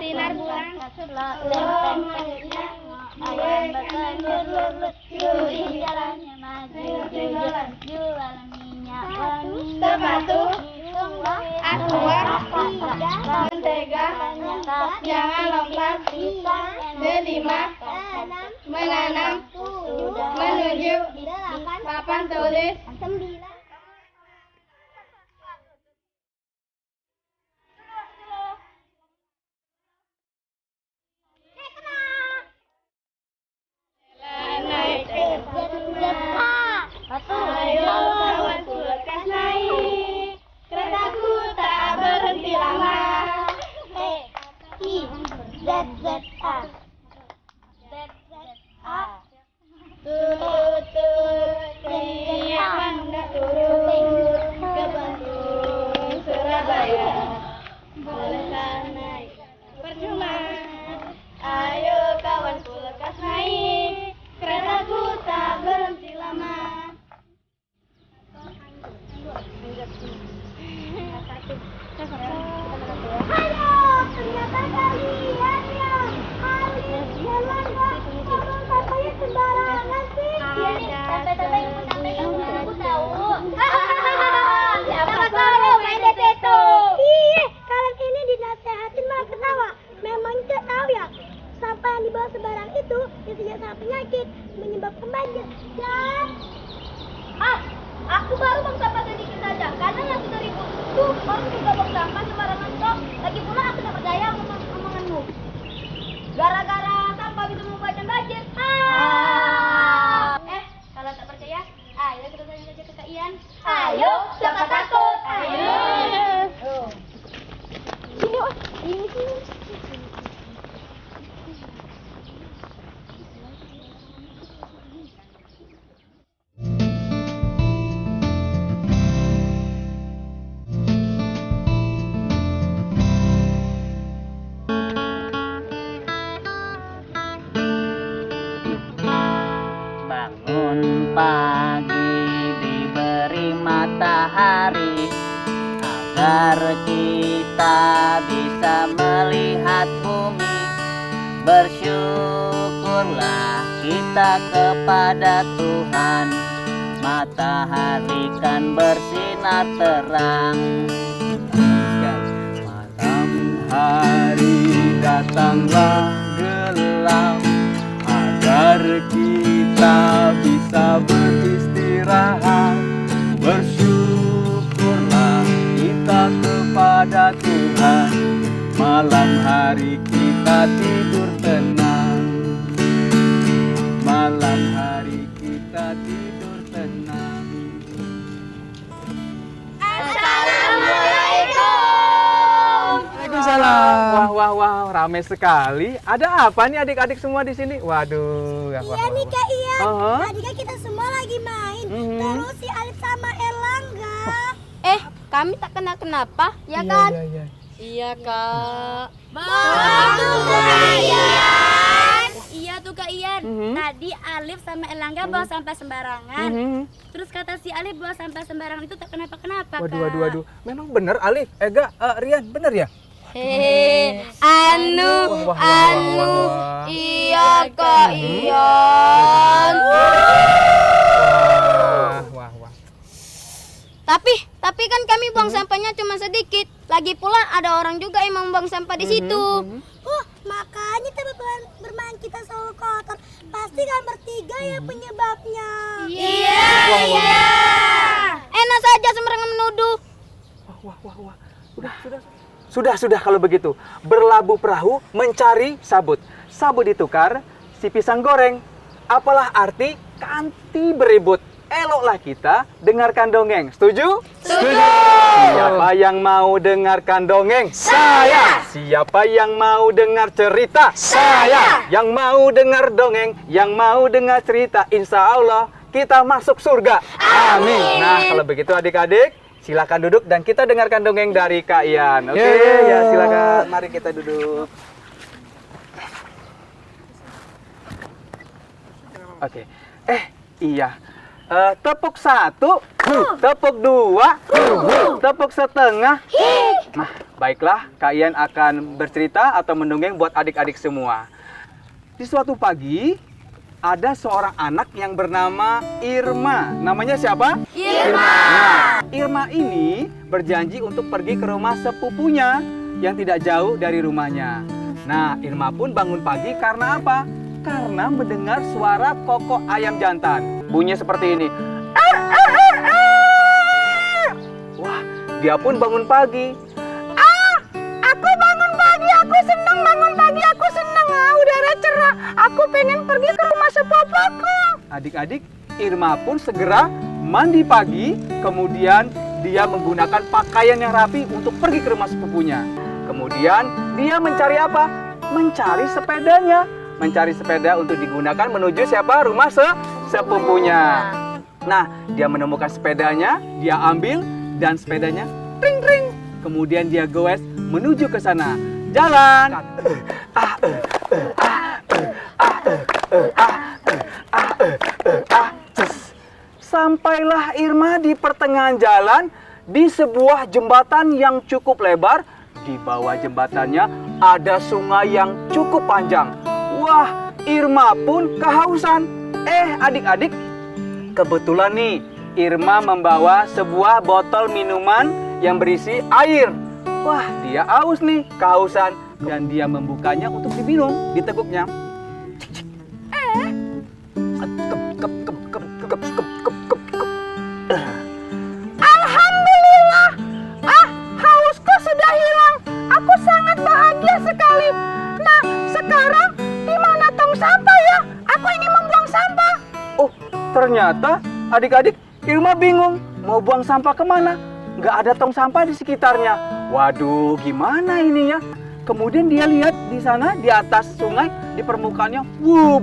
Sinar bulan jalannya maju jualan minyak sepatu mentega jangan lompat delima menanam menuju papan tulis 9. Ayo kawanku lekas naik, keretaku tak berhenti lama. ZZA Tutut kenyaman dah turun ke Bandung Surabaya. Bolehkah naik percuma? Ayo kawanku lekas naik, keretaku tak berhenti lama. Halo, ternyata kalian ya. Alis, jalan gak? Ngomong katanya sembarangan sih. Iya nih, sampai-sampai aku tahu. Siapa tahu main deteto. Iya, kalian ini dinasehatin malah ketawa. Memang tidak tahu ya, sampah yang dibawa sembarang itu isinya sangat penyakit, menyebabkan banjir. Dan aku baru buang sampah sedikit saja, karena yang sudah ribut itu orang juga buang sampah sembarangan kok. Lagi pula aku tidak percaya omonganmu. Gara-gara sampah bisa membuatkan banjir. Kalau tak percaya, ayo kita tanya saja ke Kak Ian. Ayo, siapa takut? Ayo. Sini, sini. Pagi diberi matahari agar kita bisa melihat bumi. Bersyukurlah kita kepada Tuhan, matahari kan bersinar terang. Malam hari datanglah gelap agar kita bisa beristirahat. Bersyukurlah kita kepada Tuhan, malam hari kita tidur tenang. Malam hari kita tidur tenang. Assalamualaikum. Waalaikumsalam. Wah, ramai sekali. Ada apa nih adik-adik semua di sini? Waduh, ya. Iya nih Kak Ian. Aha. Tadi kan kita semua lagi main. Terus si Alif sama Erlangga. Kami tak kenapa, ya Iya, kan? iya, iya. Iya, Kak. Betul Kak Ian. Iya tuh Kak Ian. Tadi Alif sama Erlangga buang sampah sembarangan. Terus kata si Alif buang sampah sembarangan itu tak kenapa-kenapa, Kak. Waduh. Memang bener Alif, Ega, Rian, bener ya? Wah. Iya Kak Ian. Wah. Tapi kan kami buang sampahnya cuma sedikit. Lagi pula ada orang juga yang membuang sampah di situ. Makanya tempat bermain kita selalu kotor. Pasti kan bertiga ya penyebabnya. Iya. Enak saja sembarangan menuduh. Wah. Sudah kalau begitu. Berlabuh perahu mencari sabut. Sabut ditukar, si pisang goreng. Apalah arti kanti beribut. Eloklah kita dengarkan dongeng. Setuju? Setuju. Siapa yang mau dengarkan dongeng? Saya. Siapa yang mau dengar cerita? Saya. Yang mau dengar dongeng, yang mau dengar cerita, insya Allah kita masuk surga. Amin. Nah, kalau begitu adik-adik, silakan duduk dan kita dengarkan dongeng dari Kak Ian. Oke, ya silakan. Mari kita duduk. Oke. Iya. Tepuk 1, tepuk 2, tepuk setengah. Nah, baiklah, Kak Ian akan bercerita atau mendongeng buat adik-adik semua. Di suatu pagi, ada seorang anak yang bernama Irma. Namanya siapa? Irma. Nah, Irma ini berjanji untuk pergi ke rumah sepupunya yang tidak jauh dari rumahnya. Nah, Irma pun bangun pagi karena apa? Karena mendengar suara kokok ayam jantan. Bunyinya seperti ini. Wah, dia pun bangun pagi. Aku bangun pagi, aku senang bangun pagi, aku senang. Udara cerah, aku pengen pergi ke rumah sepupuku. Adik-adik, Irma pun segera mandi pagi, kemudian dia menggunakan pakaian yang rapi untuk pergi ke rumah sepupunya. Kemudian dia mencari apa? Mencari sepedanya. Mencari sepeda untuk digunakan menuju siapa? Rumah sepupunya. Nah, dia menemukan sepedanya, dia ambil dan sepedanya ring. Kemudian dia goes menuju ke sana. Jalan. Sampailah Irma di pertengahan jalan di sebuah jembatan yang cukup lebar. Di bawah jembatannya ada sungai yang cukup panjang. Wah, Irma pun kehausan. Adik-adik, kebetulan nih Irma membawa sebuah botol minuman yang berisi air. Wah, dia haus nih, kehausan. Dan dia membukanya untuk diminum, diteguknya. Alhamdulillah, hausku sudah hilang. Aku sangat bahagia sekali. Nah, sekarang di mana tong sampah ya? Aku ini membuang sampah. Oh, ternyata adik-adik, Irma bingung mau buang sampah kemana. Nggak ada tong sampah di sekitarnya. Waduh, gimana ini ya? Kemudian dia lihat di sana, di atas sungai, di permukaannya,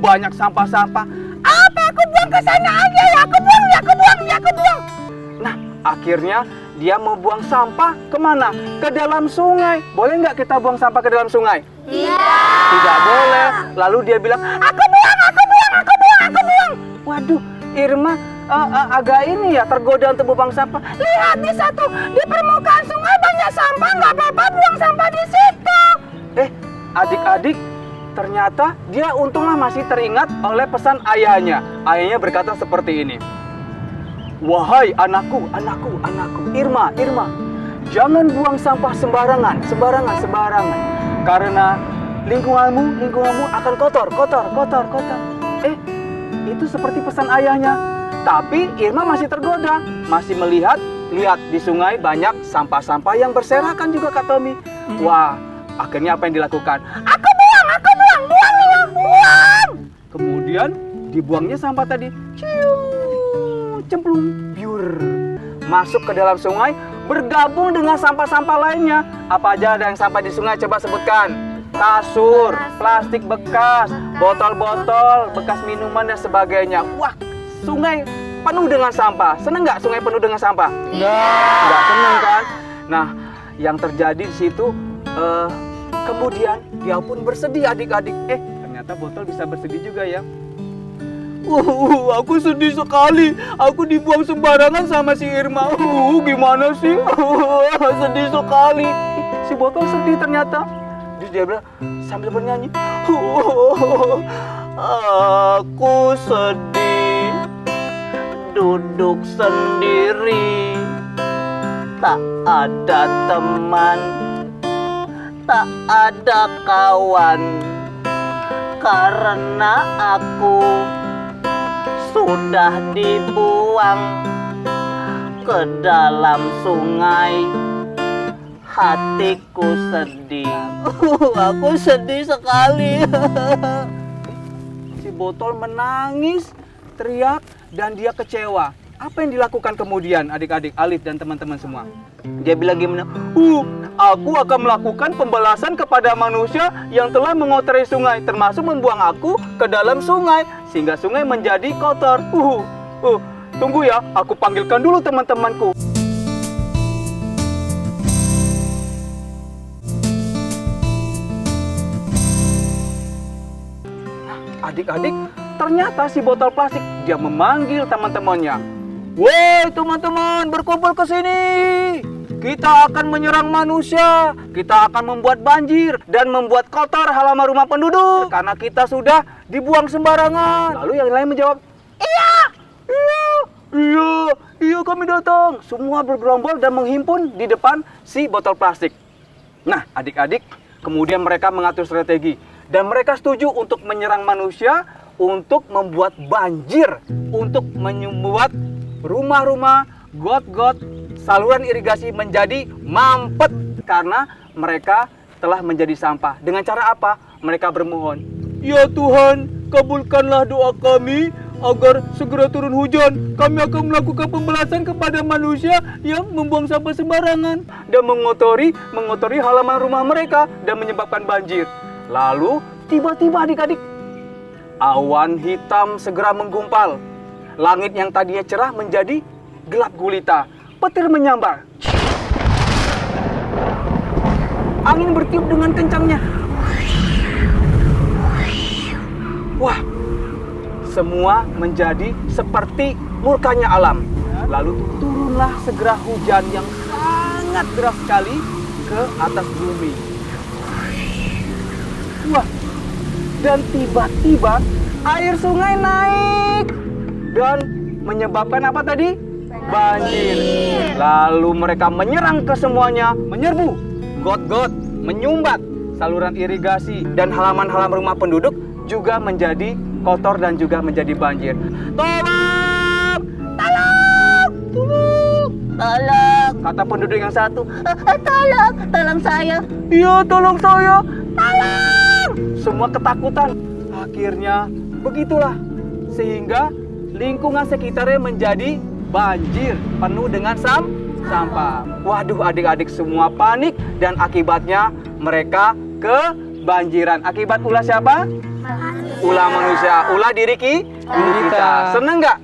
banyak sampah-sampah. Apa aku buang ke sana aja ya? Aku buang. Nah, akhirnya dia mau buang sampah kemana? Ke dalam sungai. Boleh nggak kita buang sampah ke dalam sungai? Iya. Tidak boleh. Lalu dia bilang, aku buang. Waduh, Irma agak ini ya, tergoda untuk buang sampah. Lihat di permukaan sungai banyak sampah, nggak apa-apa buang sampah di situ. Adik-adik, ternyata dia untunglah masih teringat oleh pesan ayahnya. Ayahnya berkata seperti ini. Wahai anakku, Irma, jangan buang sampah sembarangan. Karena lingkunganmu akan kotor. Itu seperti pesan ayahnya. Tapi Irma masih tergoda, masih lihat di sungai banyak sampah-sampah yang berserakan juga, Kak Tommy. Wah, akhirnya apa yang dilakukan? Aku buang. Kemudian dibuangnya sampah tadi. Cemplung, biur, masuk ke dalam sungai, bergabung dengan sampah-sampah lainnya. Apa aja ada yang sampah di sungai? Coba sebutkan. kasur, plastik bekas, botol-botol, bekas minuman dan sebagainya. Wah, sungai penuh dengan sampah. Seneng nggak sungai penuh dengan sampah? Nggak seneng kan? Nah, yang terjadi di situ, kemudian dia pun bersedih adik-adik. Ternyata botol bisa bersedih juga ya. Aku sedih sekali. Aku dibuang sembarangan sama si Irma. Gimana sih? Sedih sekali. Si botol sedih ternyata. Terus dia bilang sambil bernyanyi, aku sedih, duduk sendiri, tak ada teman, tak ada kawan, karena aku sudah dibuang ke dalam sungai. Hatiku sedih. Aku sedih sekali. Si botol menangis, teriak, dan dia kecewa. Apa yang dilakukan kemudian adik-adik, Alif dan teman-teman semua? Dia bilang gimana? Aku akan melakukan pembalasan kepada manusia yang telah mengotori sungai, termasuk membuang aku ke dalam sungai, sehingga sungai menjadi kotor. Tunggu ya, aku panggilkan dulu teman-temanku. Adik-adik, ternyata si botol plastik dia memanggil teman-temannya. Woi teman-teman, berkumpul ke sini. Kita akan menyerang manusia. Kita akan membuat banjir dan membuat kotor halaman rumah penduduk karena kita sudah dibuang sembarangan. Lalu yang lain menjawab, iya kami datang. Semua bergerombol dan menghimpun di depan si botol plastik. Nah, adik-adik, kemudian mereka mengatur strategi. Dan mereka setuju untuk menyerang manusia, untuk membuat banjir, untuk membuat rumah-rumah, got-got, saluran irigasi menjadi mampet karena mereka telah menjadi sampah. Dengan cara apa? Mereka bermohon, ya Tuhan, kabulkanlah doa kami agar segera turun hujan. Kami akan melakukan pembalasan kepada manusia yang membuang sampah sembarangan dan mengotori halaman rumah mereka dan menyebabkan banjir. Lalu tiba-tiba adik-adik, awan hitam segera menggumpal. Langit yang tadinya cerah menjadi gelap gulita. Petir menyambar. Angin bertiup dengan kencangnya. Wah, semua menjadi seperti murkanya alam. Lalu turunlah segera hujan yang sangat deras sekali ke atas bumi. Wah, dan tiba-tiba air sungai naik dan menyebabkan apa tadi? Banjir. Lalu mereka menyerang ke semuanya, menyerbu got-got, menyumbat saluran irigasi, dan halaman-halaman rumah penduduk juga menjadi kotor dan juga menjadi banjir. Tolong! Tolong! Tolong! Tolong! Kata penduduk yang satu, tolong saya. Iya, tolong saya. Tolong! Semua ketakutan. Akhirnya begitulah, sehingga lingkungan sekitarnya menjadi banjir penuh dengan sampah. Waduh, adik-adik semua panik dan akibatnya mereka kebanjiran. Akibat ulah siapa? Ulah manusia. Ulah diri kita. Seneng nggak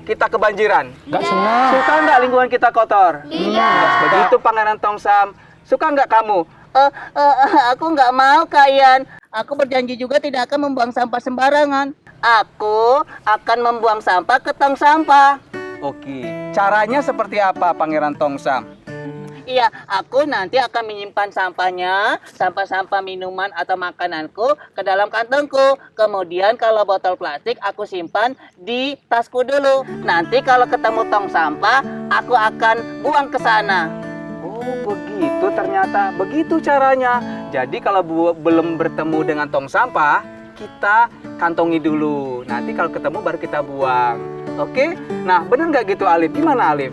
kita kebanjiran? Nggak senang. Suka nggak lingkungan kita kotor? Iya. Begitu Pangeran Tongsam. Suka nggak kamu? Aku nggak mau, Kayan. Aku berjanji juga tidak akan membuang sampah sembarangan. Aku akan membuang sampah ke tong sampah. Oke, caranya seperti apa, Pangeran Tongsam? Iya, aku nanti akan menyimpan sampahnya, sampah-sampah minuman atau makananku ke dalam kantongku. Kemudian kalau botol plastik aku simpan di tasku dulu. Nanti kalau ketemu tong sampah, aku akan buang ke sana. Oh, begitu ternyata. Begitu caranya. Jadi kalau belum bertemu dengan tong sampah, kita kantongi dulu. Nanti kalau ketemu baru kita buang. Oke? Nah, bener nggak gitu, Alif? Gimana, Alif?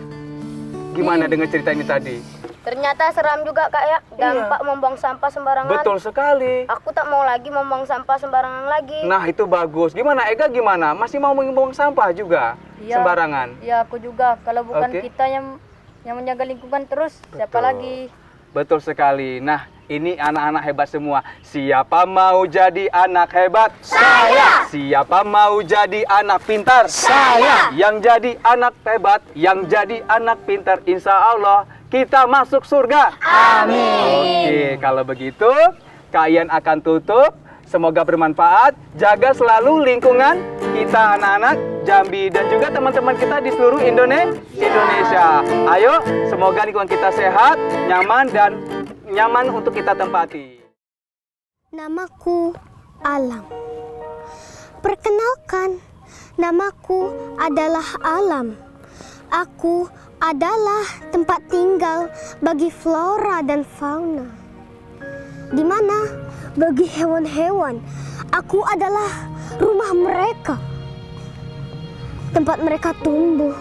Gimana dengar cerita ini tadi? Ternyata seram juga, Kak, ya. Dampak membuang sampah sembarangan. Betul sekali. Aku tak mau lagi membuang sampah sembarangan lagi. Nah, itu bagus. Gimana, Ega gimana? Masih mau membuang sampah juga? Sembarangan? Iya, aku juga. Kalau bukan Oke. kita yang menjaga lingkungan terus, siapa lagi? Betul sekali. Nah, Ini anak-anak hebat semua. Siapa mau jadi anak hebat? Saya. Siapa mau jadi anak pintar? Saya. Yang jadi anak hebat, yang jadi anak pintar, insya Allah kita masuk surga. Amin. Oke, kalau begitu kalian akan tutup. Semoga bermanfaat. Jaga selalu lingkungan kita anak-anak Jambi dan juga teman-teman kita di seluruh Indonesia. Ayo, semoga lingkungan kita sehat, nyaman untuk kita tempati. Namaku Alam. Perkenalkan, namaku adalah Alam. Aku adalah tempat tinggal bagi flora dan fauna. Di mana bagi hewan-hewan, aku adalah rumah mereka. Tempat mereka tumbuh,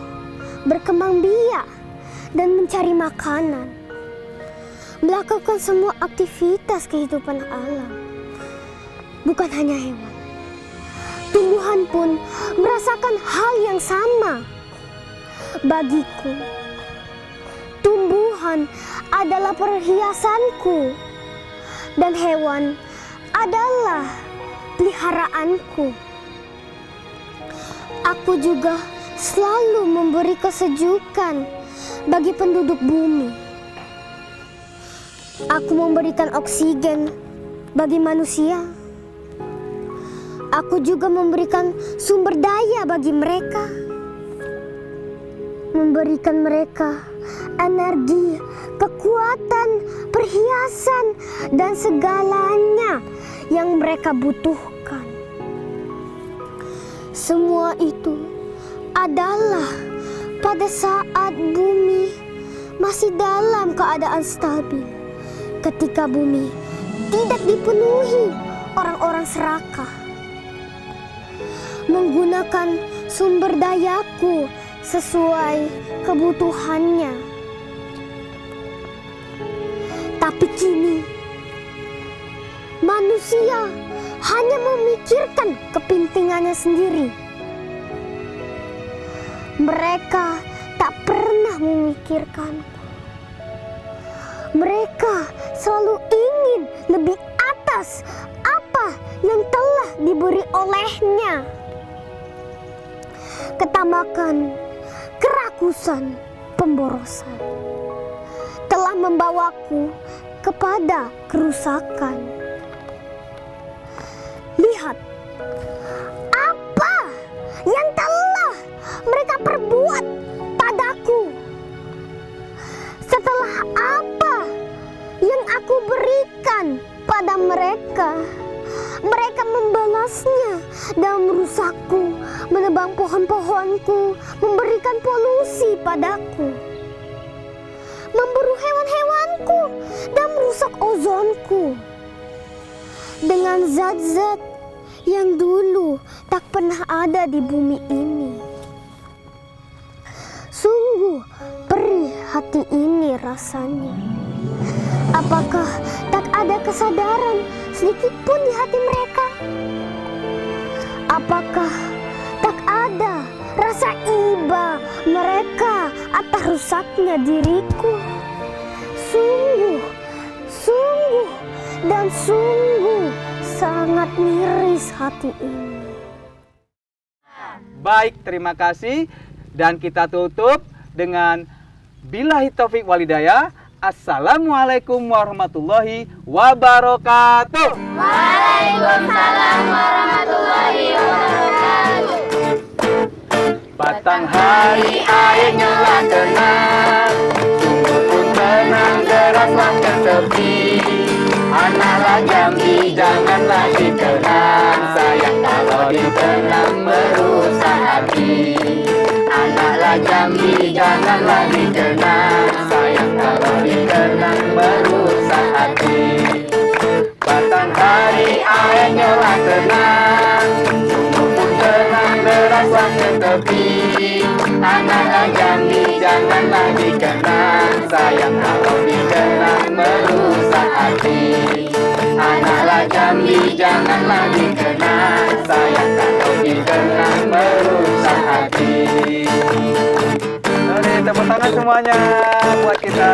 berkembang biak, dan mencari makanan. Melakukan semua aktivitas kehidupan alam. Bukan hanya hewan, tumbuhan pun merasakan hal yang sama. Bagiku, tumbuhan adalah perhiasanku dan hewan adalah peliharaanku. Aku juga selalu memberi kesejukan bagi penduduk bumi. Aku memberikan oksigen bagi manusia. Aku juga memberikan sumber daya bagi mereka. Memberikan mereka energi, kekuatan, perhiasan, dan segalanya yang mereka butuhkan. Semua itu adalah pada saat bumi masih dalam keadaan stabil. Ketika bumi tidak dipenuhi orang-orang serakah. Menggunakan sumber dayaku sesuai kebutuhannya. Tapi kini manusia hanya memikirkan kepentingannya sendiri. Mereka tak pernah memikirkanku. Mereka selalu ingin lebih atas apa yang telah diberi olehnya. Ketamakan, kerakusan, pemborosan telah membawaku kepada kerusakan. Lihat apa yang telah mereka perbuat padaku. Setelah apa yang aku berikan pada mereka, mereka membalasnya dan merusakku, menebang pohon-pohonku, memberikan polusi padaku, memburu hewan-hewanku, dan merusak ozonku dengan zat-zat yang dulu tak pernah ada di bumi ini. Sungguh perih hati ini rasanya. Apakah tak ada kesadaran sedikit pun di hati mereka? Apakah tak ada rasa iba mereka atas rusaknya diriku? Sungguh, sungguh, dan sungguh sangat miris hati ini. Baik, terima kasih. Dan kita tutup dengan billahi taufik walhidayah. Assalamualaikum warahmatullahi wabarakatuh. Waalaikumsalam warahmatullahi wabarakatuh. Batang hari airnya lah tenang, sumur pun tenang, deraslah ke tepi. Anak Jambi janganlah dikenang, sayang kalau dikenang merusak hati. Anak Jambi janganlah dikenang, sayang kalau dikenang merusak hati. Batang hari airnya lah tenang, sumur pun tenang, deraslah ke tepi. Anak Jambi janganlah dikenang, sayang kalau dikenang merusak hati. Anak Jambi janganlah dikenang, sayang kalau dikenang merusak hati. Oke, tepuk tangan semuanya buat kita.